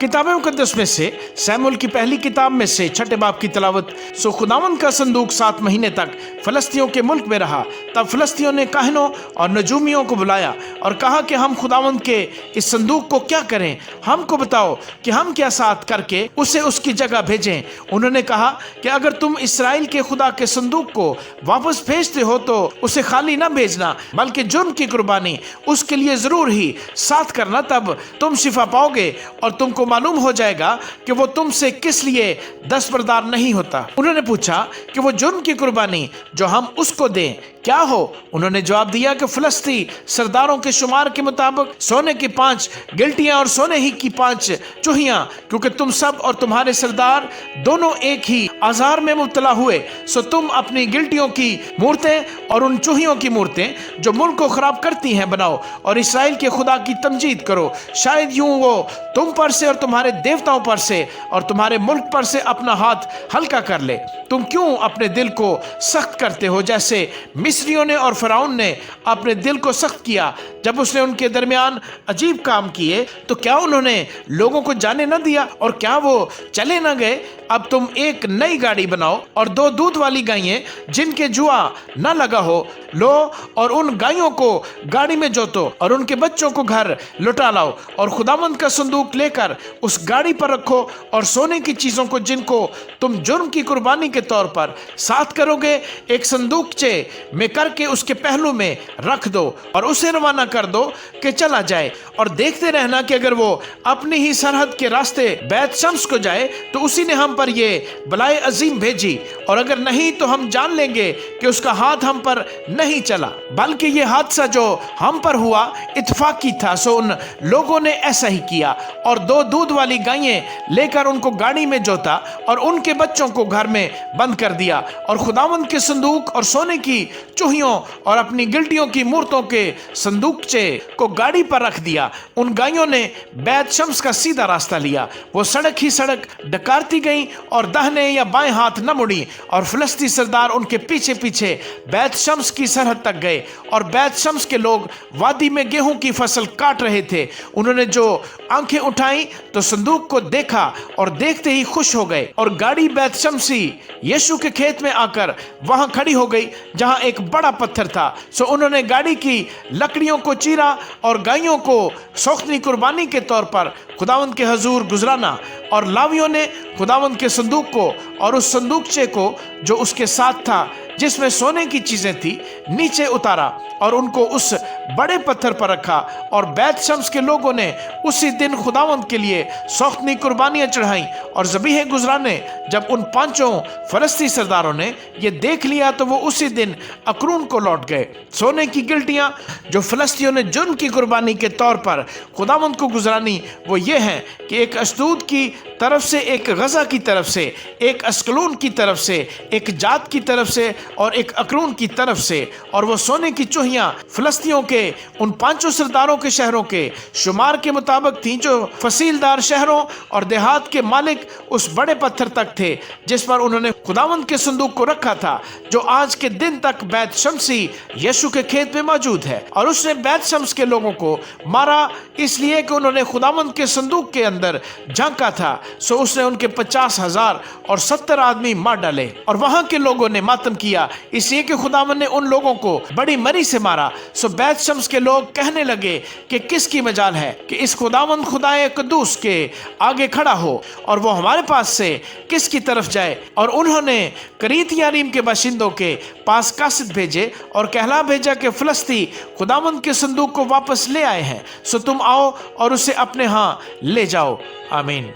किताब मुकद्दस में से सैमुएल की पहली किताब में से 6 बाब की तलावत। सो खुदावंद का संदूक 7 महीने तक फलस्तियों के मुल्क में रहा। तब फलस्तियों ने काहनों और नजूमियों को बुलाया और कहा कि हम खुदावंद के इस संदूक को क्या करें, हमको बताओ कि हम क्या साथ करके उसे उसकी जगह भेजें। उन्होंने कहा कि अगर तुम इसराइल के खुदा के संदूक को वापस भेजते हो तो उसे खाली न भेजना, बल्कि जुर्म की कुर्बानी उसके लिए जरूर ही साथ करना, तब तुम शिफा पाओगे और तुमको मालूम हो जाएगा कि वो तुमसे किस लिए दस्तबरदार नहीं होता। उन्होंने पूछा कि वो जुर्म की कुर्बानी जो हम उसको दें क्या हो। उन्होंने जवाब दिया कि फिलिस्ती सरदारों के शुमार के मुताबिक सोने की 5 गिल्टियां और सोने ही की 5 चूहियां, क्योंकि तुम सब और तुम्हारे सरदार दोनों एक ही आजार में मुब्तला हुए। सो तुम अपनी गिल्टियों की मूर्तें और उन चूहियों की मूर्तें जो मुल्क को खराब करती हैं बनाओ और इसराइल के खुदा की तमजीद करो। शायद यूं वो तुम पर से और तुम्हारे देवताओं पर से और तुम्हारे मुल्क पर से अपना हाथ हल्का कर ले। तुम क्यों अपने दिल को सख्त करते हो, जैसे मिस्रियों ने और फराउन ने अपने दिल को सख्त किया जब उसने उनके दरमियान अजीब काम किए। तो क्या उन्होंने लोगों को जाने न दिया और क्या वो चले न गए। अब तुम एक नई गाड़ी बनाओ और 2 दूध वाली गायें जिनके जुआ न लगा हो लो और उन गायों को गाड़ी में जोतो और उनके बच्चों को घर लौटा लाओ और खुदावंद का संदूक लेकर उस गाड़ी पर रखो और सोने की चीजों को जिनको तुम जुर्म की कुर्बानी के तौर पर साथ करोगे एक संदूकचे में करके उसके पहलू में रख दो और उसे रवाना कर दो कि चला जाए। और देखते रहना कि अगर वो अपनी ही सरहद के रास्ते बैत शम्स को जाए तो उसी ने हम पर ये बलाए अजीम भेजी, और अगर नहीं तो हम जान लेंगे कि उसका हाथ हम पर नहीं चला, बल्कि ये हादसा जो हम पर हुआ इत्तफाकी था। सो उन लोगों ने ऐसा ही किया और 2 दूध वाली गायें लेकर उनको गाड़ी में जोता और उनके बच्चों को घर में बंद कर दिया और खुदावंद के संदूक और सोने की चूहियों और अपनी गिल्टियों की मूर्तों के संदूकचे को गाड़ी पर रख दिया। उन गायों ने बैत शम्स का सीधा रास्ता लिया। वो सड़क ही सड़क डकारती गई और दाहिने या बाएं हाथ न मुड़ी और फिलिस्ती सरदार उनके पीछे पीछे बैत शम्स की सरहद तक गए। और बैत शम्स के लोग वादी में गेहूं की फसल काट रहे थे। उन्होंने जो आंखें उठाई तो संदूक को देखा और देखते ही खुश हो गए। और गाड़ी बैत शम्सी यीशु के खेत में आकर वहां खड़ी हो गई जहां एक बड़ा पत्थर था। सो उन्होंने गाड़ी की लकड़ियों को चीरा और गायों को सौख्तनी कुर्बानी के तौर पर खुदावंद के हजूर गुजराना। और लावियों ने खुदावंद के संदूक को और उस संदूकचे को जो उसके साथ था जिसमें सोने की चीजें थी नीचे उतारा और उनको उस बड़े पत्थर पर रखा। और बैत शम्स के लोगों ने उसी दिन खुदावंद के लिए सौख्तनी कुर्बानियां चढ़ाई और ज़बीहे गुजराने। जब उन 5 फलस्ती सरदारों ने ये देख लिया तो वो उसी दिन अकरून को लौट गए। सोने की गिल्टियां जो फलस्तियों ने जुर्म की कुर्बानी के तौर पर खुदावंद को गुजरानी वो ये हैं कि एक अशदूद की तरफ से, एक गजा की तरफ से, एक अस्कलून की तरफ से, एक जात की तरफ से और एक अकरून की तरफ से। और वो सोने की चूहियां फिलिस्तियों के उन 5 सरदारों के शहरों के शुमार के मुताबिक थीं जो फसीलदार शहरों और देहात के मालिक उस बड़े पत्थर तक थे जिस पर उन्होंने खुदावंद के संदूक को रखा था, जो आज के दिन तक बैत शम्सी यीशु के खेत में मौजूद है। और उसने बैत शम्स के लोगों को मारा इसलिए कि उन्होंने खुदावंद के संदूक के अंदर झांका था। सो उसने उनके 50,000 और 70 आदमी मार डाले। और वहां के लोगों ने मातम किया इसलिए कि खुदावंद ने उन लोगों को बड़ी मरी से मारा। सो बैत शम्स के लोग कहने लगे कि किसकी मजाल है कि इस खुदावंद खुदाए कद्दूस के आगे खड़ा हो और वो हमारे पास से किसकी तरफ जाए। और उन्होंने करीत यारीम के बाशिंदों के पास कासिद भेजे और कहला भेजा कि फिलिस्ती खुदावंद के संदूक को वापस ले आए हैं। सो तुम आओ और उसे अपने यहाँ ले जाओ। आमीन।